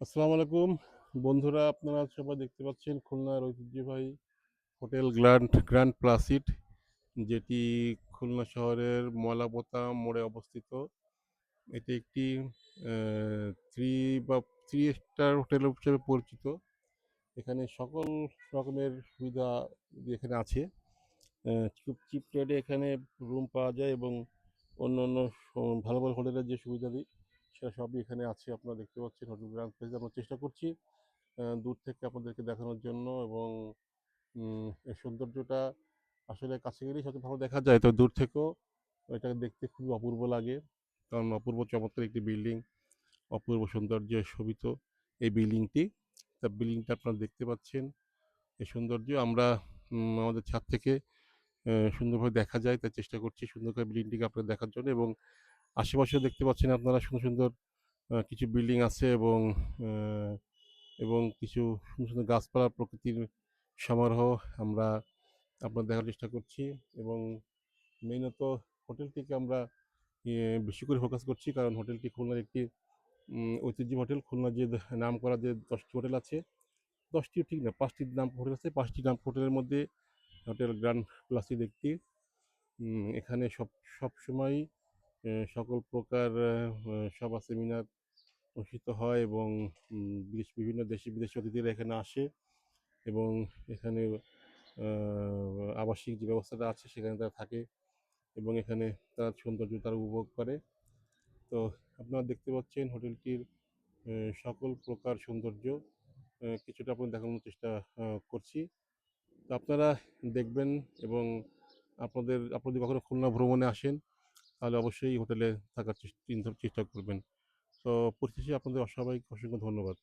আসসালামু আলাইকুম বন্ধুরা, আপনারা সবাই দেখতে পাচ্ছেন খুলনার ঐতিহ্যবাহী হোটেল গ্র্যান্ড প্লাসিড, যেটি খুলনা শহরের ময়লাপোতা মোড়ে অবস্থিত। এটি একটি থ্রি বা থ্রি স্টার হোটেল হিসেবে পরিচিত। এখানে সকল রকমের সুবিধা এখানে আছে। খুব চিপ রেটে এখানে রুম পাওয়া যায় এবং অন্য অন্য ভালো ভালো হোটেলের যে সুবিধাদি সেটা সবই এখানে আছে। আপনারা দেখতে পাচ্ছেন হোটেল গ্র্যান্ড প্লাসিড। আমরা চেষ্টা করছি দূর থেকে আপনাদেরকে দেখানোর জন্য, এবং এর সৌন্দর্যটা আসলে কাছে গেলেই সবচেয়ে ভালো দেখা যায়, তো দূর থেকেও এটা দেখতে খুবই অপূর্ব লাগে। কারণ অপূর্ব চমৎকার একটি বিল্ডিং, অপূর্ব সৌন্দর্যে শোভিত এই বিল্ডিংটি। তা বিল্ডিংটা আপনারা দেখতে পাচ্ছেন, এই সৌন্দর্য আমরা আমাদের ছাদ থেকে সুন্দরভাবে দেখা যায়, তাই চেষ্টা করছি সুন্দর করে বিল্ডিংটিকে আপনাদের দেখার জন্য। এবং আশেপাশেও দেখতে পাচ্ছেন আপনারা সুন্দর সুন্দর কিছু বিল্ডিং আছে, আহ, এবং কিছু সুন্দর সুন্দর গাছপালা, প্রকৃতির সমারোহ আমরা আপনার দেখার চেষ্টা করছি। এবং মেইনত হোটেলটিকে আমরা বেশি করে ফোকাস করছি, কারণ হোটেলটি খুলনার একটি ঐতিহ্য হোটেল। খুলনার যে নাম করা যে 10টি হোটেল আছে, 10টিও ঠিক না, 5টি নাম হোটেল আছে, 5টি নাম হোটেলের মধ্যে হোটেল গ্র্যান্ড প্লাসিড একটি। এখানে সব সময় সকল প্রকার সভা সেমিনার অনুষ্ঠিত হয়, এবং বিভিন্ন দেশি বিদেশি অতিথিরা এখানে আসে, এবং এখানে আবাসিক যে ব্যবস্থাটা আছে সেখানে তারা থাকে, এবং এখানে তার সৌন্দর্য তারা উপভোগ করে। তো আপনারা দেখতে পাচ্ছেন হোটেলটির সকল প্রকার সৌন্দর্য কিছুটা আপনাদের দেখানোর চেষ্টা করছি। তো আপনারা দেখবেন, এবং আপনারা যদি কখনো খুলনা ভ্রমণে আসেন তাহলে অবশ্যই হোটেলে থাকার চেষ্টা করবেন। তো পরিশেষে আপনাদের সবাইকে অসংখ্য ধন্যবাদ।